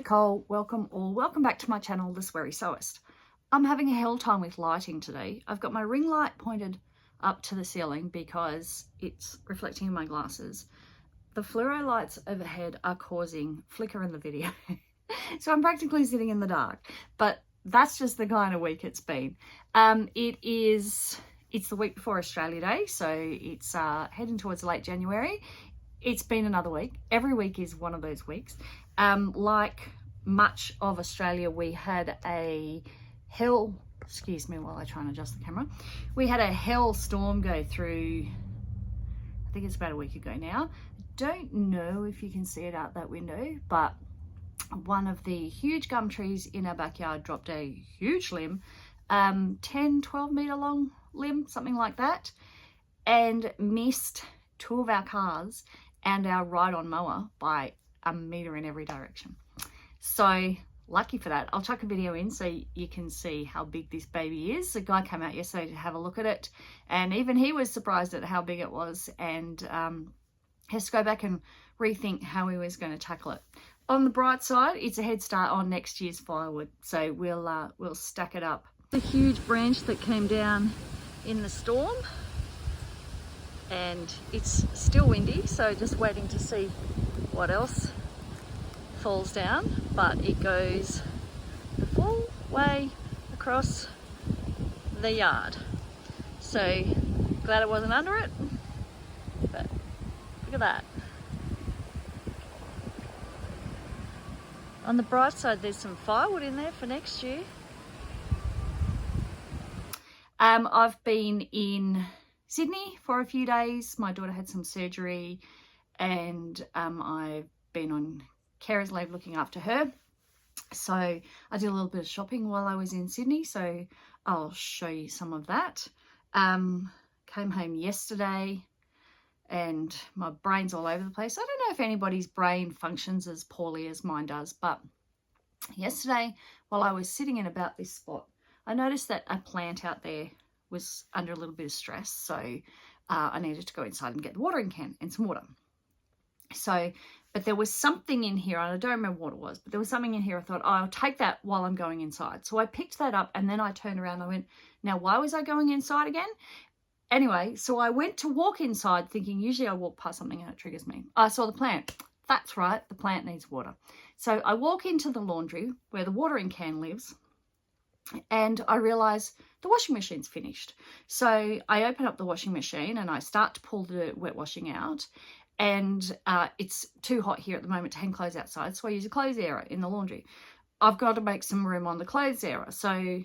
Nicole, welcome back to my channel, The Sweary Sewist. I'm having a hell time with lighting today. I've got my ring light pointed up to the ceiling because it's reflecting in my glasses. The fluoro lights overhead are causing flicker in the video. So I'm practically sitting in the dark, but that's just the kind of week it's been. It's the week before Australia Day, so it's heading towards late January. It's been another week. Every week is one of those weeks. Like much of Australia, we had a hell, excuse me while I try and adjust the camera. We had a hell storm go through, I think it's about a week ago now. Don't know if you can see it out that window, but one of the huge gum trees in our backyard dropped a huge limb, 10, 12 meter long limb, something like that, and missed two of our cars and our ride-on mower by a meter in every direction. So lucky for that. I'll chuck a video in so you can see how big this baby is. The guy came out yesterday to have a look at it, and even he was surprised at how big it was, and has to go back and rethink how he was going to tackle it. On the bright side, it's a head start on next year's firewood, so we'll stack it up. The huge branch that came down in the storm, and it's still windy, so just waiting to see what else falls down, but it goes the full way across the yard. So glad it wasn't under it, but look at that. On the bright side, there's some firewood in there for next year. I've been in Sydney for a few days. My daughter had some surgery, and I've been on carer's leave looking after her. So I did a little bit of shopping while I was in Sydney, so I'll show you some of that. Came home yesterday and my brain's all over the place. I don't know if anybody's brain functions as poorly as mine does, but yesterday while I was sitting in about this spot, I noticed that a plant out there was under a little bit of stress, so I needed to go inside and get the watering can and some water. So, but there was something in here, and I don't remember what it was, but there was something in here. I thought, oh, I'll take that while I'm going inside. So I picked that up, and then I turned around and I went, now why was I going inside again? Anyway, so I went to walk inside thinking usually I walk past something and it triggers me. I saw the plant. That's right, the plant needs water. So I walk into the laundry where the watering can lives, and I realise the washing machine's finished. So I open up the washing machine and I start to pull the wet washing out, and it's too hot here at the moment to hang clothes outside, so I use a clothes airer in the laundry. I've got to make some room on the clothes airer, so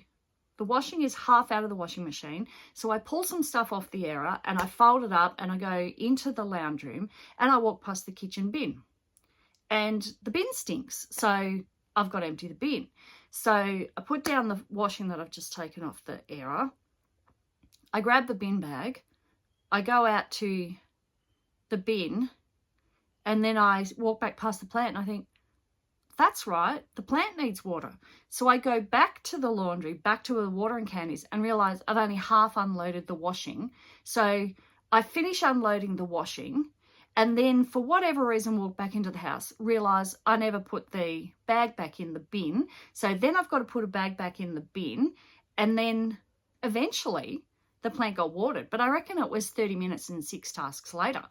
the washing is half out of the washing machine, so I pull some stuff off the airer and I fold it up and I go into the lounge room and I walk past the kitchen bin, and the bin stinks, so I've got to empty the bin. So I put down the washing that I've just taken off the airer. I grab the bin bag. I go out to the bin, and then I walk back past the plant and I think, that's right, the plant needs water. So I go back to the laundry, back to where the watering can is, and realise I've only half unloaded the washing. So I finish unloading the washing, and then for whatever reason walk back into the house, realise I never put the bag back in the bin. So then I've got to put a bag back in the bin, and then eventually the plant got watered. But I reckon it was 30 minutes and 6 tasks later.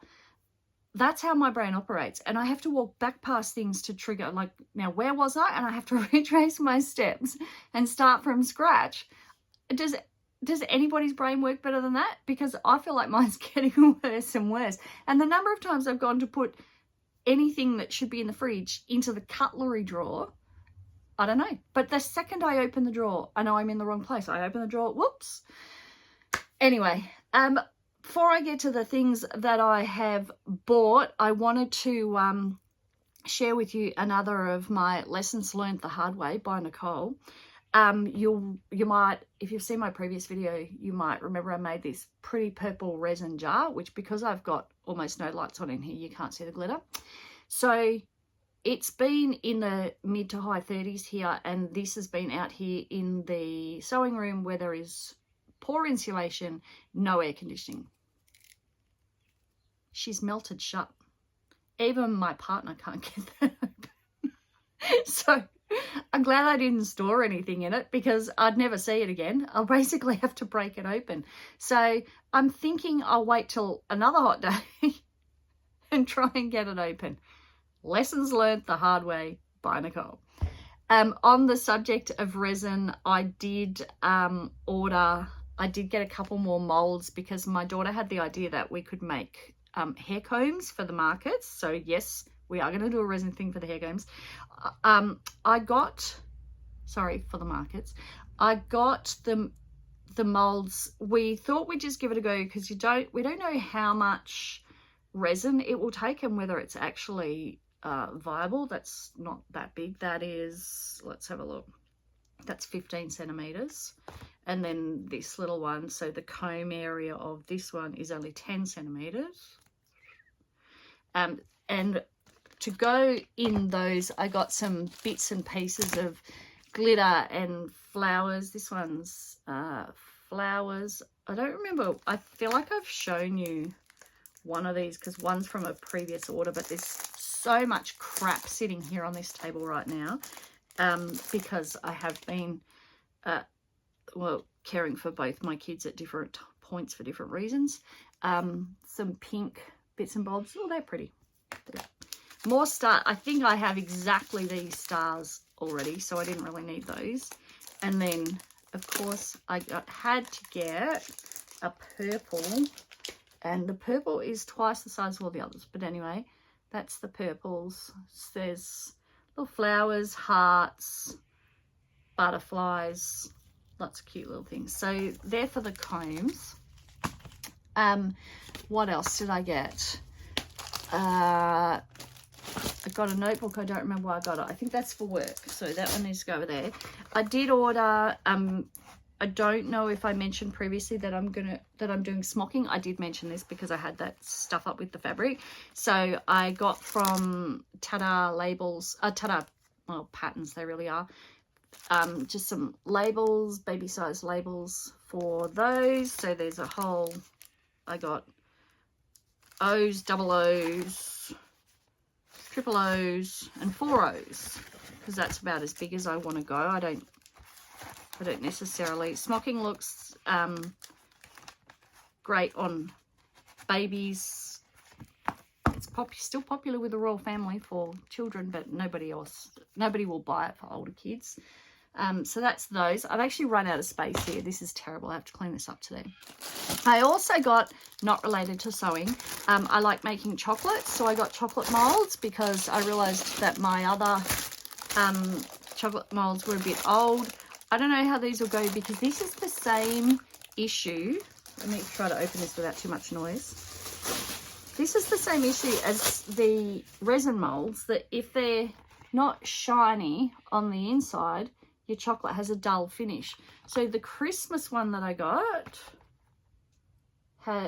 That's how my brain operates, and I have to walk back past things to trigger, like, now where was I? And I have to retrace my steps and start from scratch. Does anybody's brain work better than that? Because I feel like mine's getting worse and worse. And the number of times I've gone to put anything that should be in the fridge into the cutlery drawer, I don't know. But the second I open the drawer, I know I'm in the wrong place. I open the drawer, whoops. Anyway, before I get to the things that I have bought, I wanted to share with you another of my lessons learned the hard way by Nicole. You might, if you've seen my previous video, you might remember I made this pretty purple resin jar, which because I've got almost no lights on in here, you can't see the glitter. So it's been in the mid to high 30s here, and this has been out here in the sewing room where there is poor insulation, no air conditioning. She's melted shut. Even my partner can't get that open. So I'm glad I didn't store anything in it because I'd never see it again. I'll basically have to break it open. So I'm thinking I'll wait till another hot day and try and get it open. Lessons learned the hard way by Nicole. On the subject of resin, I did get a couple more molds because my daughter had the idea that we could make hair combs for the markets. So yes, we are going to do a resin thing for the hair combs. I got the molds. We thought we'd just give it a go because we don't know how much resin it will take and whether it's actually viable. That's not that big. That is, let's have a look, that's 15 centimeters, and then this little one, so the comb area of this one is only 10 centimeters. And to go in those, I got some bits and pieces of glitter and flowers. This one's flowers. I don't remember, I feel like I've shown you one of these because one's from a previous order, but there's so much crap sitting here on this table right now because I have been caring for both my kids at different points for different reasons. Some pink bits and bobs. Oh, they're pretty. More star. I think I have exactly these stars already, so I didn't really need those. And then of course I had to get a purple, and the purple is twice the size of all the others, but anyway, that's the purples. There's little flowers, hearts, butterflies, lots of cute little things. So they're for the combs. What else did I get? I got a notebook. I don't remember why I got it. I think that's for work, so that one needs to go over there. I did order I don't know if I mentioned previously that I'm doing smocking. I did mention this because I had that stuff up with the fabric. So I got from Tada labels, patterns, they really are. Just some labels, baby size labels for those. So there's a whole, I got O's, double O's, triple O's and 4 O's because that's about as big as I want to go. I don't necessarily, smocking looks great on babies. It's still popular with the royal family for children, but nobody will buy it for older kids. So that's those. I've actually run out of space here. This is terrible. I have to clean this up today. I also got, not related to sewing, I like making chocolates. So I got chocolate molds because I realized that my other chocolate molds were a bit old. I don't know how these will go because this is the same issue. Let me try to open this without too much noise. This is the same issue as the resin molds, that if they're not shiny on the inside, your chocolate has a dull finish. So the Christmas one that I got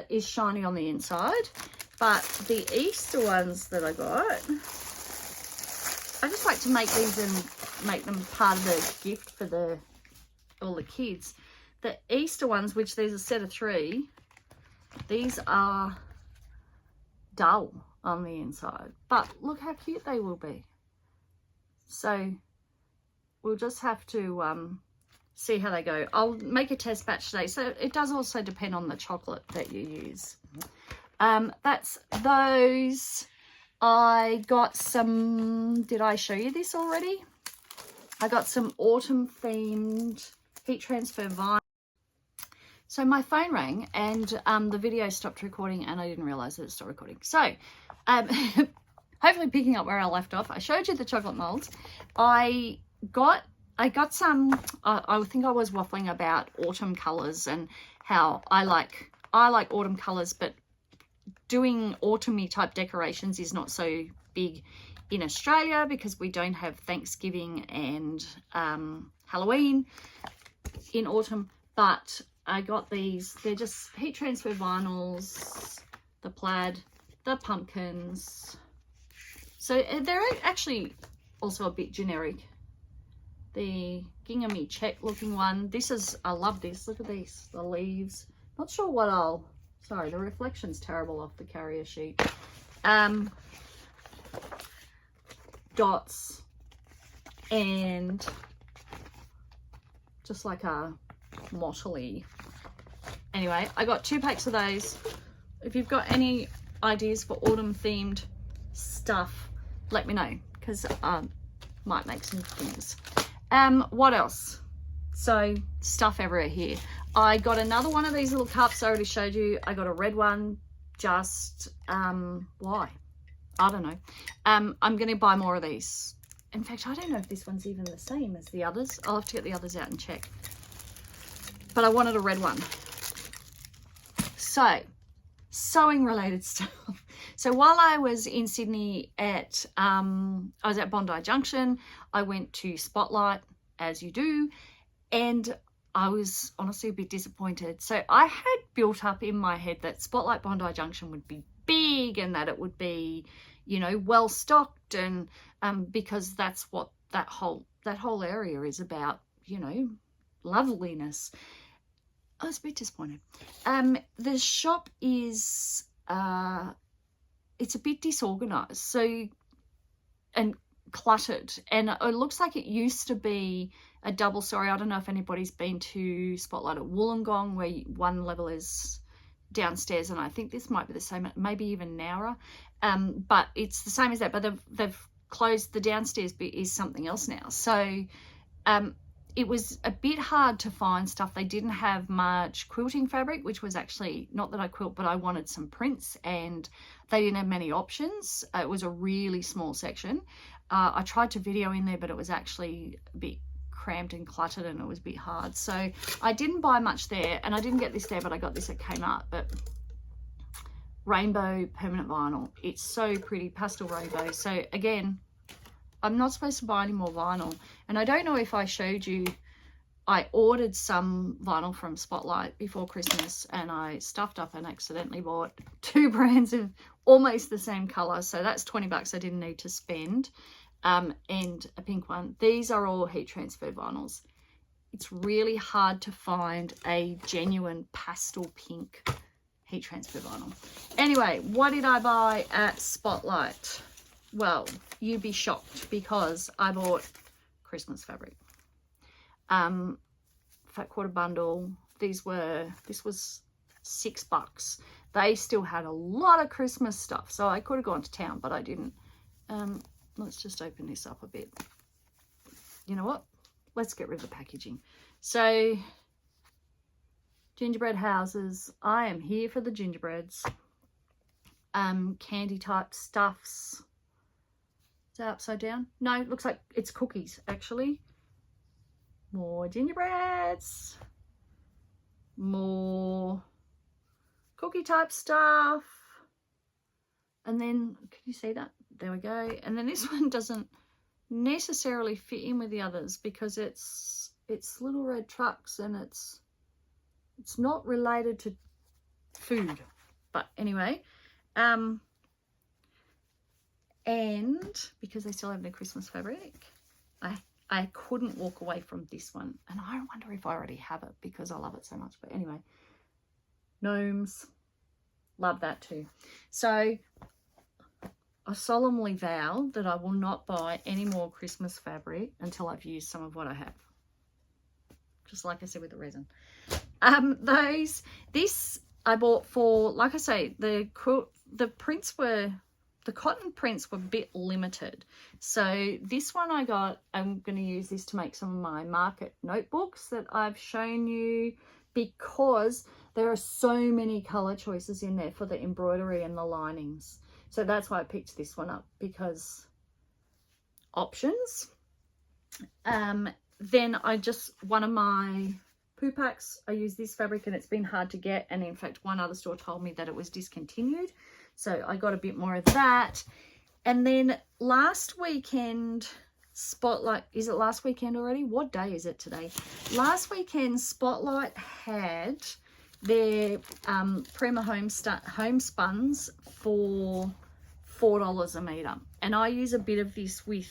is shiny on the inside, but the Easter ones that I got, I just like to make these and make them part of the gift for all the kids. The Easter ones, which there's a set of 3, these are dull on the inside, but look how cute they will be. So we'll just have to see how they go. I'll make a test batch today, so it does also depend on the chocolate that you use. That's those. I got some, did I show you this already? I got some autumn themed heat transfer vinyl. So my phone rang and the video stopped recording and I didn't realize that it stopped recording. So hopefully picking up where I left off, I showed you the chocolate molds. I got some, I think I was waffling about autumn colors and how I like autumn colors, but doing autumny type decorations is not so big in Australia because we don't have Thanksgiving and Halloween in autumn. But I got these, they're just heat transfer vinyls, the plaid, the pumpkins. So they're actually also a bit generic. The ginghamy check looking one, this is, I love this, look at these, the leaves. Not sure what sorry, the reflection's terrible off the carrier sheet. Dots, and just like a mottly. Anyway, I got 2 packs of those. If you've got any ideas for autumn themed stuff, let me know, because I might make some things. What else? So stuff everywhere here. I got another one of these little cups. I already showed you. I got a red one. Just why? I don't know. I'm going to buy more of these. In fact, I don't know if this one's even the same as the others. I'll have to get the others out and check. But I wanted a red one. So, sewing related stuff. So while I was in Sydney at, I was at Bondi Junction, I went to Spotlight, as you do, and I was honestly a bit disappointed. So I had built up in my head that Spotlight Bondi Junction would be big and that it would be, you know, well stocked, and because that's what that whole area is about, you know, loveliness. I was a bit disappointed. The shop is it's a bit disorganized, so, and cluttered, and it looks like it used to be a double story. I don't know if anybody's been to Spotlight at Wollongong, where one level is downstairs, and I think this might be the same, maybe even narrower, but it's the same as that, but they've closed the downstairs bit, is something else now. So it was a bit hard to find stuff. They didn't have much quilting fabric, which was actually, not that I quilt, but I wanted some prints, and they didn't have many options. It was a really small section. I tried to video in there, but it was actually a bit cramped and cluttered, and it was a bit hard. So I didn't buy much there, and I didn't get this there, but I got this at Kmart. But rainbow permanent vinyl. It's so pretty, pastel rainbow. So again, I'm not supposed to buy any more vinyl, and I don't know if I showed you, I ordered some vinyl from Spotlight before Christmas, and I stuffed up and accidentally bought 2 brands of almost the same color. So that's $20 I didn't need to spend, and a pink one. These are all heat transfer vinyls. It's really hard to find a genuine pastel pink heat transfer vinyl. Anyway, what did I buy at Spotlight? Well, you'd be shocked, because I bought Christmas fabric. Fat quarter bundle. This was $6. They still had a lot of Christmas stuff, so I could have gone to town, but I didn't. Let's just open this up a bit. You know what? Let's get rid of the packaging. So, gingerbread houses. I am here for the gingerbreads. Candy type stuffs. Is that upside down? No, it looks like it's cookies, actually. More gingerbreads. More cookie type stuff. And then, can you see that? There we go. And then this one doesn't necessarily fit in with the others, because it's little red trucks, and it's not related to food. But anyway, and because they still have their Christmas fabric, I couldn't walk away from this one, and I wonder if I already have it because I love it so much. But anyway, gnomes, love that too. So I solemnly vow that I will not buy any more Christmas fabric until I've used some of what I have, just like I said with the resin. This I bought for, like I say, the prints were, the cotton prints were a bit limited. So this one I got, I'm going to use this to make some of my market notebooks that I've shown you, because there are so many color choices in there for the embroidery and the linings. So that's why I picked this one up, because options. Then one of my poo packs, I use this fabric, and it's been hard to get, and in fact one other store told me that it was discontinued, so I got a bit more of that. And then last weekend, Spotlight, is it last weekend already? What day is it today? Last weekend, Spotlight had their Prima homespuns for $4 a meter, and I use a bit of this with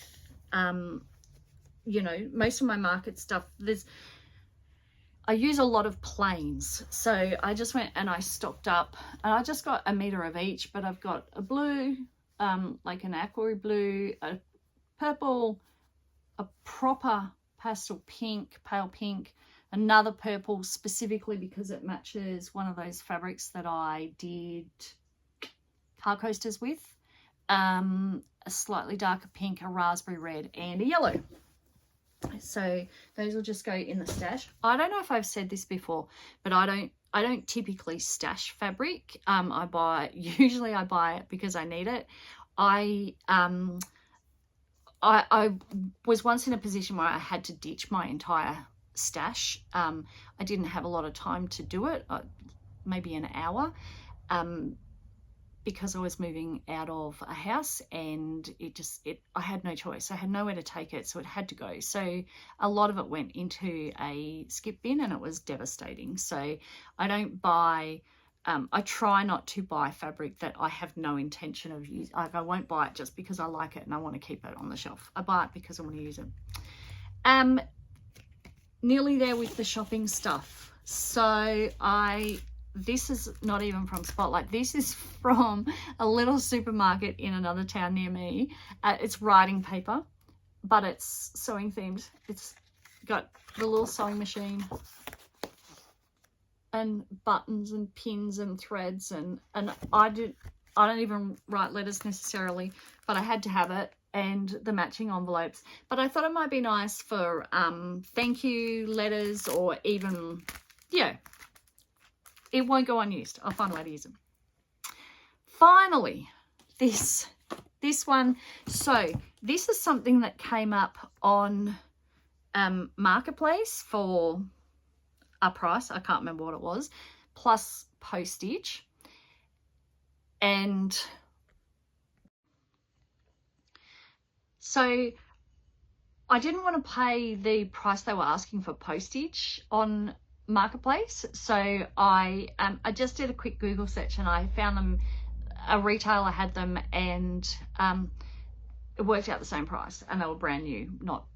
you know, most of my market stuff. I use a lot of plains, so I just went and I stocked up, and I just got a meter of each, but I've got a blue, like an aqua blue, a purple, a proper pastel pink, pale pink, another purple specifically because it matches one of those fabrics that I did car coasters with, a slightly darker pink, a raspberry red, and a yellow. So those will just go in the stash. I don't know if I've said this before, but I don't typically stash fabric. Usually I buy it because I need it. I was once in a position where I had to ditch my entire stash. I didn't have a lot of time to do it, maybe an hour, because I was moving out of a house, and I had no choice. I had nowhere to take it, so it had to go. So a lot of it went into a skip bin, and it was devastating. So I don't buy, I try not to buy fabric that I have no intention of using. Like, I won't buy it just because I like it and I want to keep it on the shelf. I buy it because I want to use it. Nearly there with the shopping stuff. So this is not even from Spotlight. This is from a little supermarket in another town near me. It's writing paper, but it's sewing themed. It's got the little sewing machine and buttons and pins and threads, and I don't even write letters necessarily, but I had to have it, and the matching envelopes. But I thought it might be nice for thank you letters, or even, yeah, it won't go unused. I'll find a way to use them. Finally, this one. So this is something that came up on Marketplace for a price. I can't remember what it was, plus postage. And so I didn't want to pay the price they were asking for postage on Marketplace, so I just did a quick Google search, and I found them, a retailer had them, and it worked out the same price, and they were brand new, not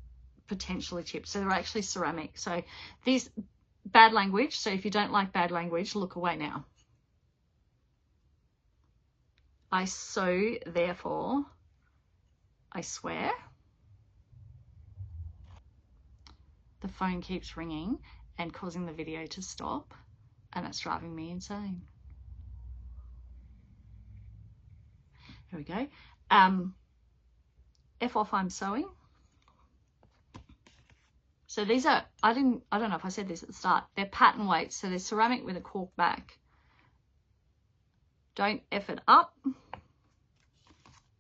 potentially chipped. So they're actually ceramic. So this, bad language, so if you don't like bad language, look away now. I sew, therefore I swear. The phone keeps ringing and causing the video to stop, and it's driving me insane. Here we go. F off, I'm sewing. So these are, I don't know if I said this at the start, they're pattern weights, so they're ceramic with a cork back. Don't F it up.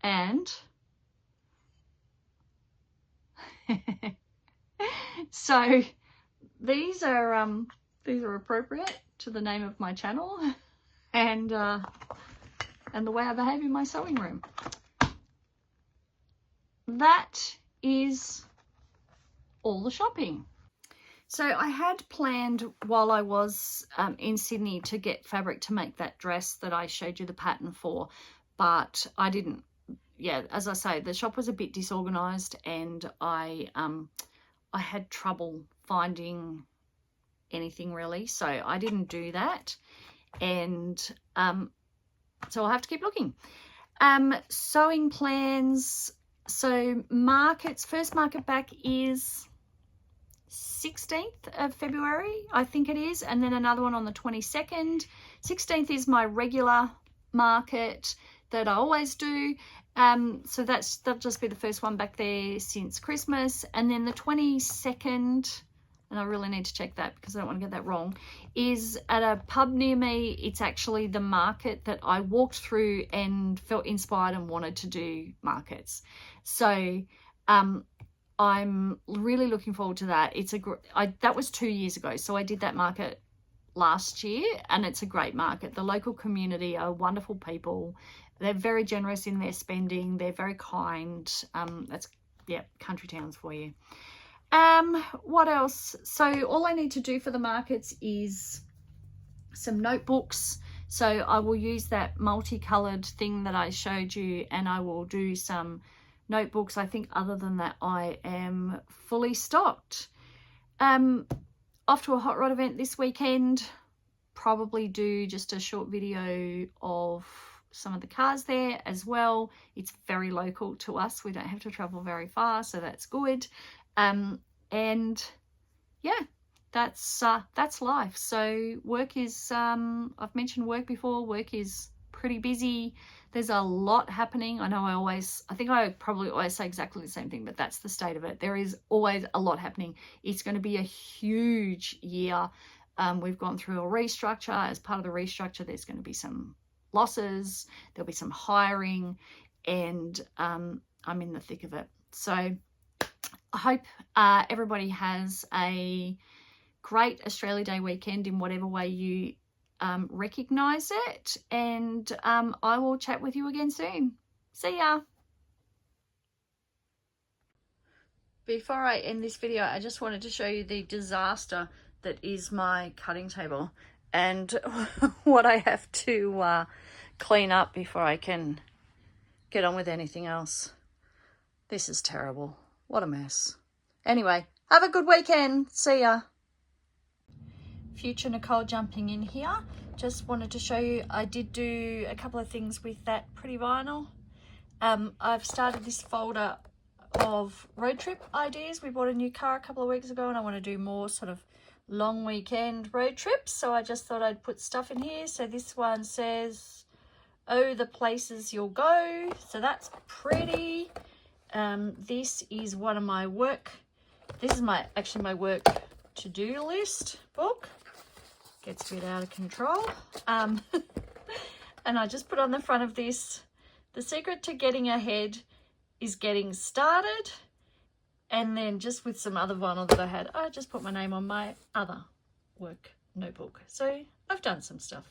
And so these are appropriate to the name of my channel and the way I behave in my sewing room. That is all the shopping. So I had planned while I was in Sydney to get fabric to make that dress that I showed you the pattern for, but I didn't. Yeah, as I say, the shop was a bit disorganized, and I had trouble finding anything really, so I didn't do that, and so I'll have to keep looking. Sewing plans. So markets, first market back is 16th of February, I think it is, and then another one on the 22nd. 16th is my regular market that I always do. So that'll just be the first one back there since Christmas. And then the 22nd, and I really need to check that because I don't want to get that wrong, is at a pub near me. It's actually the market that I walked through and felt inspired and wanted to do markets. So I'm really looking forward to that. That was 2 years ago, so I did that market last year, and it's a great market. The local community are wonderful people. They're very generous in their spending. They're very kind. That's, yeah, country towns for you. What else? So all I need to do for the markets is some notebooks. So I will use that multicolored thing that I showed you, and I will do some notebooks. I think other than that, I am fully stocked. Off to a hot rod event this weekend. Probably do just a short video of some of the cars there as well. It's very local to us. We don't have to travel very far, so that's good. And yeah, that's life. So work is, I've mentioned work before. Work is pretty busy. There's a lot happening. I know I think I probably always say exactly the same thing, but that's the state of it. There is always a lot happening. It's going to be a huge year. We've gone through a restructure. As part of the restructure, there's going to be some losses. There'll be some hiring, and I'm in the thick of it. So I hope everybody has a great Australia Day weekend in whatever way you recognize it, and I will chat with you again soon. See ya. Before I end this video, I just wanted to show you the disaster that is my cutting table and what I have to clean up before I can get on with anything else. This is terrible. What a mess. Anyway, have a good weekend. See ya. Future Nicole jumping in here. Just wanted to show you, I did do a couple of things with that pretty vinyl. I've started this folder of road trip ideas. We bought a new car a couple of weeks ago, and I want to do more sort of long weekend road trips, so I just thought I'd put stuff in here. So this one says, oh, the places you'll go. So that's pretty. This is one of my work, this is actually my work to-do list book. Gets a bit out of control. And I just put on the front of this, the secret to getting ahead is getting started. And then just with some other vinyl that I had, I just put my name on my other work notebook. So I've done some stuff.